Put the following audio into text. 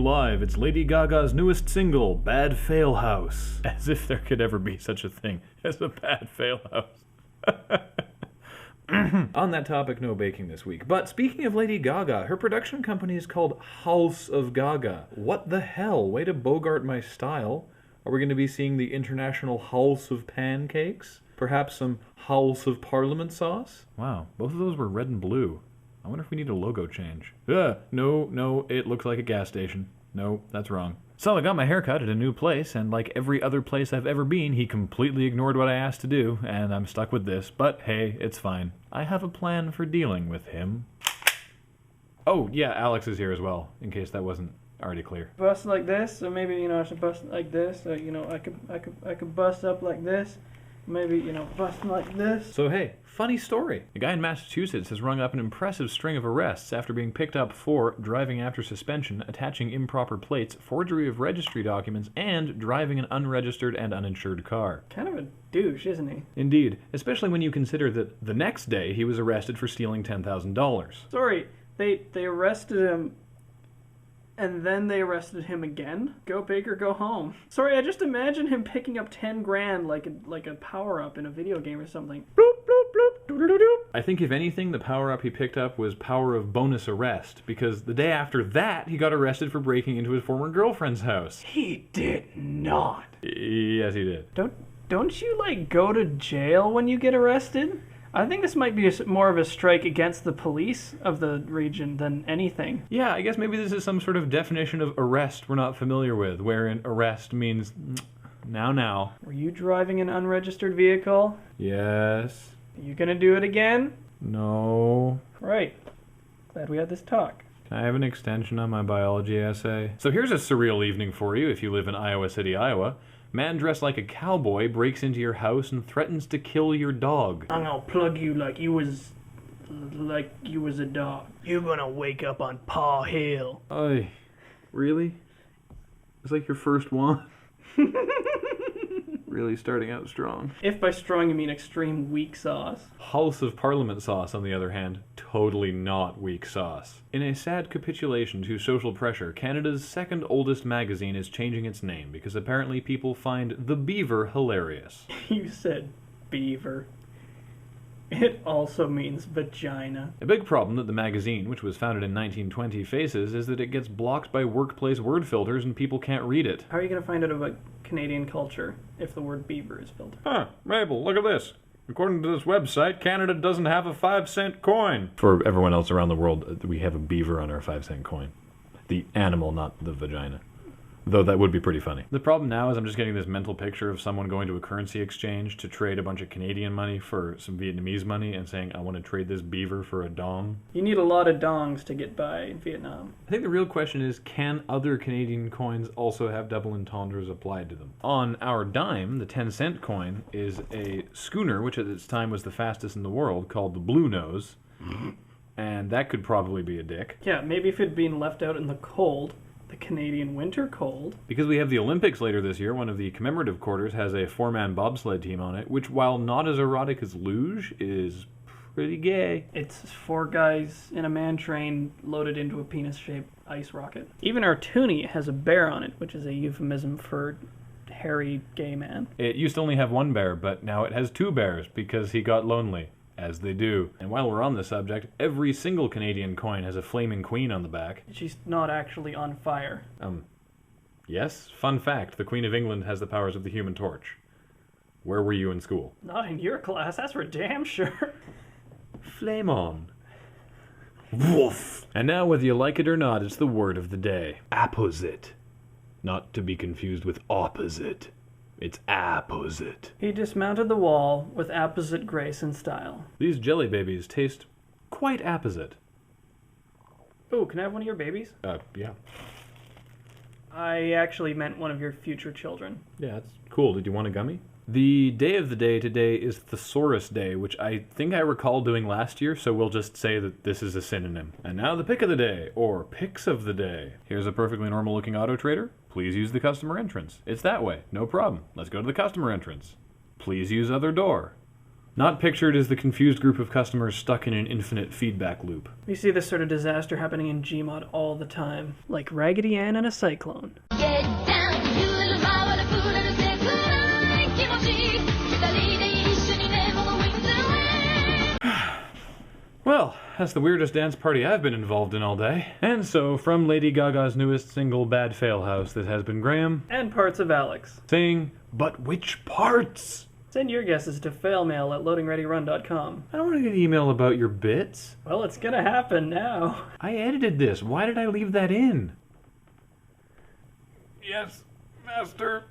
live, it's Lady Gaga's newest single, Bad Phailhaüs. As if there could ever be such a thing as a bad Phailhaüs. On that topic, no baking this week. But speaking of Lady Gaga, her production company is called House of Gaga. What the hell? Way to bogart my style. Are we going to be seeing the international House of Pancakes? Perhaps some House of Parliament sauce? Wow, both of those were red and blue. I wonder if we need a logo change. No, it looks like a gas station. No, that's wrong. So I got my hair cut at a new place, and like every other place I've ever been, he completely ignored what I asked to do, and I'm stuck with this. But hey, it's fine. I have a plan for dealing with him. Oh, yeah, Alex is here as well, in case that wasn't already clear. Bust like this, or maybe, I should bust like this, or, I could bust up like this. Maybe, bust like this. So hey, funny story. A guy in Massachusetts has rung up an impressive string of arrests after being picked up for driving after suspension, attaching improper plates, forgery of registry documents, and driving an unregistered and uninsured car. Kind of a douche, isn't he? Indeed, especially when you consider that the next day he was arrested for stealing $10,000. Sorry, they arrested him, and then they arrested him again? Go big or go home. Sorry, I just imagine him picking up 10 grand like a power-up in a video game or something. Bloop, bloop, bloop, doo-doo-doo-doo. I think if anything, the power-up he picked up was power of bonus arrest, because the day after that, he got arrested for breaking into his former girlfriend's house. He did not. Yes, he did. Don't you, go to jail when you get arrested? I think this might be more of a strike against the police of the region than anything. Yeah, I guess maybe this is some sort of definition of arrest we're not familiar with, wherein arrest means now. Were you driving an unregistered vehicle? Yes. Are you gonna do it again? No. Right. Glad we had this talk. Can I have an extension on my biology essay? So here's a surreal evening for you if you live in Iowa City, Iowa. Man dressed like a cowboy breaks into your house and threatens to kill your dog. I'm gonna plug you like you was a dog. You're gonna wake up on Phailhaüs. Ay, really? It's like your first one. Really starting out strong. If by strong you mean extreme weak sauce. House of Parliament sauce, on the other hand, totally not weak sauce. In a sad capitulation to social pressure, Canada's second oldest magazine is changing its name because apparently people find The Beaver hilarious. You said beaver. It also means vagina. A big problem that the magazine, which was founded in 1920, faces is that it gets blocked by workplace word filters and people can't read it. How are you going to find out about Canadian culture if the word beaver is filtered? Huh, Mabel, look at this. According to this website, Canada doesn't have a 5-cent coin. For everyone else around the world, we have a beaver on our 5-cent coin. The animal, not the vagina. Though that would be pretty funny. The problem now is I'm just getting this mental picture of someone going to a currency exchange to trade a bunch of Canadian money for some Vietnamese money and saying, I want to trade this beaver for a dong. You need a lot of dongs to get by in Vietnam. I think the real question is, can other Canadian coins also have double entendres applied to them? On our dime, the 10-cent coin is a schooner, which at its time was the fastest in the world, called the Blue Nose. And that could probably be a dick. Yeah, maybe if it had been left out in the cold, the Canadian winter cold. Because we have the Olympics later this year, one of the commemorative quarters has a 4-man bobsled team on it, which, while not as erotic as luge, is pretty gay. It's 4 guys in a man train loaded into a penis-shaped ice rocket. Even our toonie has a bear on it, which is a euphemism for hairy gay man. It used to only have 1 bear, but now it has 2 bears because he got lonely. As they do. And while we're on the subject, every single Canadian coin has a flaming queen on the back. She's not actually on fire. Yes? Fun fact, the Queen of England has the powers of the Human Torch. Where were you in school? Not in your class, that's for damn sure. Flame on. Woof! And now, whether you like it or not, it's the word of the day. Apposite. Not to be confused with opposite. It's apposite. He dismounted the wall with apposite grace and style. These jelly babies taste quite apposite. Oh, can I have one of your babies? Yeah. I actually meant one of your future children. Yeah, that's cool. Did you want a gummy? The day of the day today is Thesaurus Day, which I think I recall doing last year, so we'll just say that this is a synonym. And now the pick of the day, or picks of the day. Here's a perfectly normal looking auto trader. Please use the customer entrance. It's that way, no problem. Let's go to the customer entrance. Please use other door. Not pictured as the confused group of customers stuck in an infinite feedback loop. We see this sort of disaster happening in Gmod all the time, like Raggedy Ann and a cyclone. Get down, you little flower, the food and the sick, kimochi, Well, that's the weirdest dance party I've been involved in all day. And so, from Lady Gaga's newest single, Bad Phailhaüs, this has been Graham. And parts of Alex. Saying, but which parts? Send your guesses to failmail at loadingreadyrun.com. I don't want to get an email about your bits. Well, it's gonna happen now. I edited this. Why did I leave that in? Yes, master.